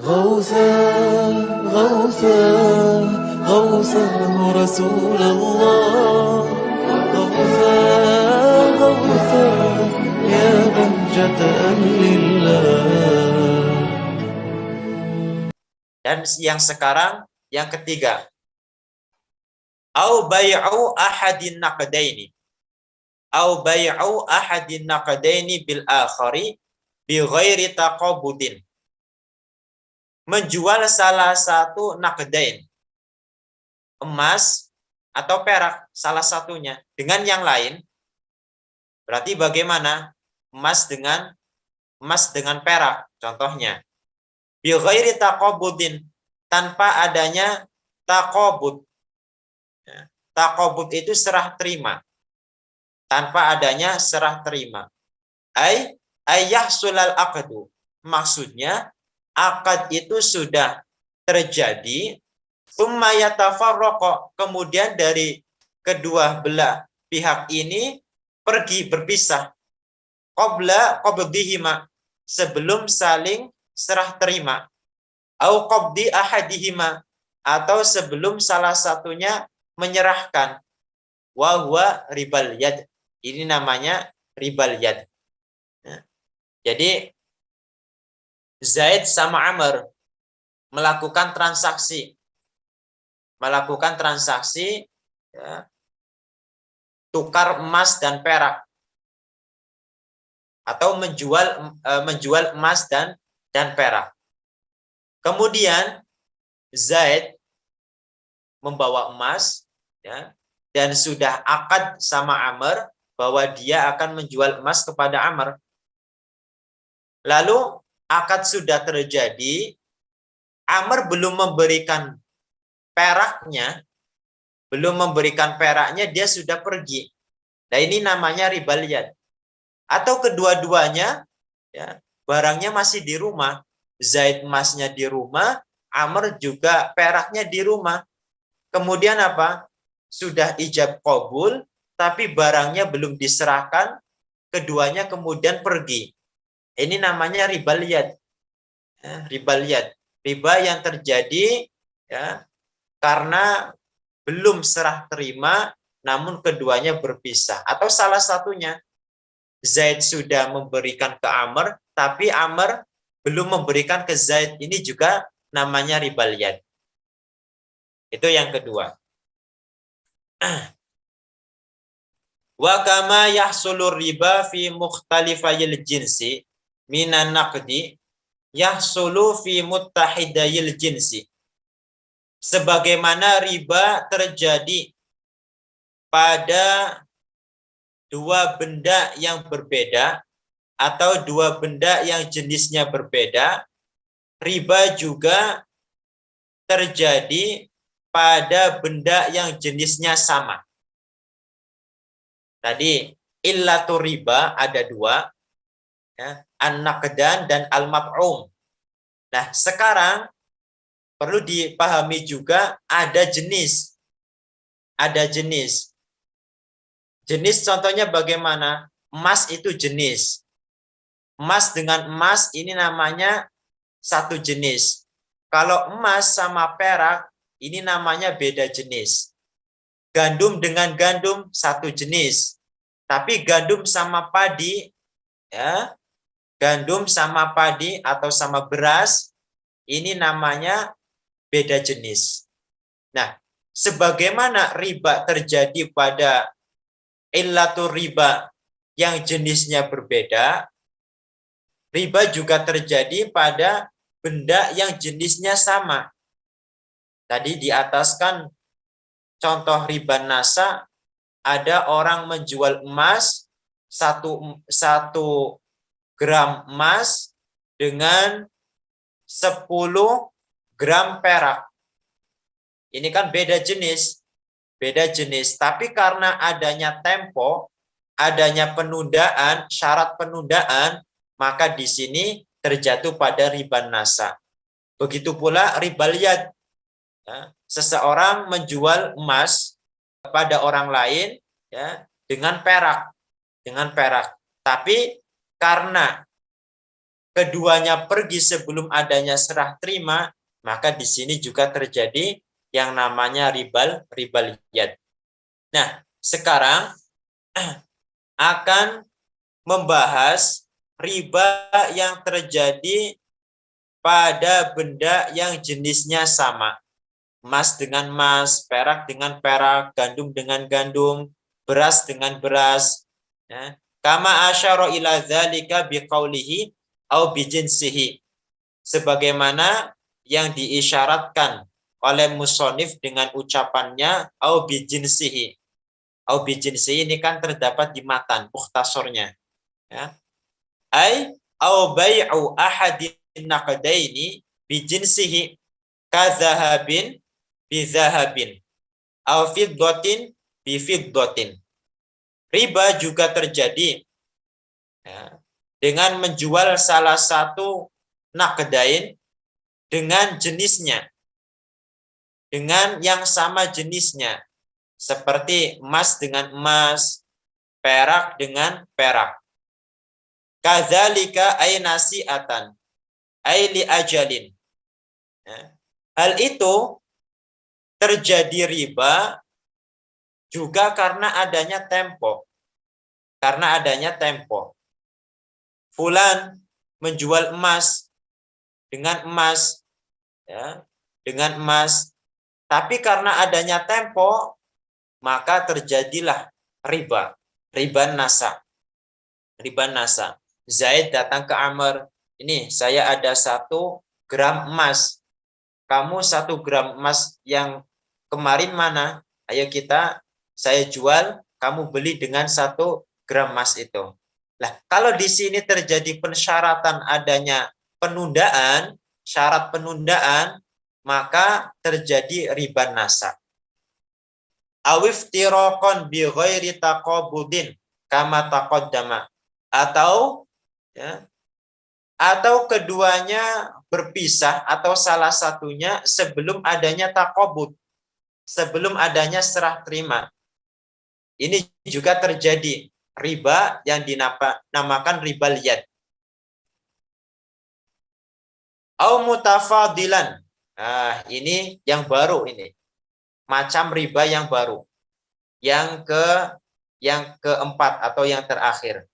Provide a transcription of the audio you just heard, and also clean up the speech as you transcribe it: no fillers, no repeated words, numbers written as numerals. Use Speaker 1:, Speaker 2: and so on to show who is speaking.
Speaker 1: غوثا غوثا غوثا رسول الله غوثا غوثا يا بهجة أهل الله.
Speaker 2: Dan yang sekarang yang ketiga, au bai'u ahadin naqdaini, au bai'u ahadin naqdaini bil akhari bi ghairi taqabudin. Menjual salah satu naqdain, emas atau perak salah satunya dengan yang lain. Berarti bagaimana? Emas dengan perak contohnya. Bi ghairi taqabudin, tanpa adanya taqabud. Taqabud itu serah terima. Tanpa adanya serah terima. Yahsulal aqdu. Maksudnya akad itu sudah terjadi, tsumma yatafarraqa, kemudian dari kedua belah pihak ini pergi berpisah, qabla qabdihima, sebelum saling serah terima, au qabdi ahadihima, atau sebelum salah satunya menyerahkan, wa huwa ribal yad. Ini namanya ribal yad. Jadi Zaid sama Amr melakukan transaksi ya, tukar emas dan perak, atau menjual emas dan perak. Kemudian Zaid membawa emas ya, dan sudah akad sama Amr bahwa dia akan menjual emas kepada Amr. Lalu akad sudah terjadi, Amr belum memberikan peraknya, dia sudah pergi. Nah, ini namanya ribal yad. Atau kedua-duanya ya, barangnya masih di rumah. Zaid emasnya di rumah, Amr juga peraknya di rumah. Kemudian apa? Sudah ijab qabul, tapi barangnya belum diserahkan, keduanya kemudian pergi. Ini namanya ribal yad. Ya, ribal yad. Riba yang terjadi ya, karena belum serah terima, namun keduanya berpisah. Atau salah satunya, Zaid sudah memberikan ke Amr, tapi Amr belum memberikan ke Zaid. Ini juga namanya ribal yad. Itu yang kedua. Wa kama yahsulur riba fi mukhtalifayil jinsi minan naqdi yahsulu fi muttahidayil jinsi. Sebagaimana riba terjadi pada dua benda yang berbeda atau dua benda yang jenisnya berbeda, riba juga terjadi pada benda yang jenisnya sama. Tadi illatur riba ada dua, ya, an-naqdan dan al-maf'um. Nah, sekarang perlu dipahami juga ada jenis. Ada jenis. Jenis contohnya bagaimana? Emas itu jenis. Emas dengan emas ini namanya satu jenis. Kalau emas sama perak ini namanya beda jenis. Gandum dengan gandum satu jenis. Tapi gandum sama padi ya, gandum sama padi atau sama beras ini namanya beda jenis. Nah, sebagaimana riba terjadi pada illatur riba yang jenisnya berbeda, riba juga terjadi pada benda yang jenisnya sama. Tadi di atas kan contoh riba nasa, ada orang menjual emas, satu gram emas dengan 10 gram perak. Ini kan beda jenis. Tapi karena adanya tempo, adanya penundaan, syarat penundaan, maka di sini terjatuh pada riba nasa. Begitu pula ribal yad. Ya, seseorang menjual emas kepada orang lain ya, dengan perak. Tapi karena keduanya pergi sebelum adanya serah terima, maka di sini juga terjadi yang namanya ribal yad. Nah, sekarang akan membahas riba yang terjadi pada benda yang jenisnya sama. Emas dengan emas, perak dengan perak, gandum dengan gandum, beras dengan beras. Ya. Kama asyara ila dzalika biqaulihi au bijinsihi. Sebagaimana yang diisyaratkan oleh musonif dengan ucapannya au bijinsihi. Au bijinsihi ini kan terdapat di matan, mukhtasornya. Ya. Ai au bai'u ahadin naqdaini bijinsihi kadzahabin bizahabin au fiddatin bifiddatin. Riba juga terjadi ya, dengan menjual salah satu naqdain dengan jenisnya, dengan yang sama jenisnya, seperti emas dengan emas, perak dengan perak. Kadzalika ay nasi'atan ay li ajalin. Ya. Hal itu terjadi riba juga karena adanya tempo. Karena adanya tempo. Fulan menjual emas dengan emas, ya, dengan emas. Tapi karena adanya tempo, maka terjadilah riba. Riba nasa. Riba nasa. Zaid datang ke Amr. Ini saya ada 1 gram emas. Kamu 1 gram emas yang kemarin mana? Ayo saya jual, kamu beli dengan 1 gram emas itu. Nah, kalau di sini terjadi pensyaratan adanya penundaan, syarat penundaan, maka terjadi riba nasa. Awiftiraqan bi ghairi taqabudin kama taqaddama. Atau ya, atau keduanya berpisah atau salah satunya sebelum adanya taqabud, sebelum adanya serah terima. Ini juga terjadi riba yang dinamakan ribal yad. Au mutafadilan. Nah, ini yang baru ini. Macam riba yang baru. Yang keempat atau yang terakhir.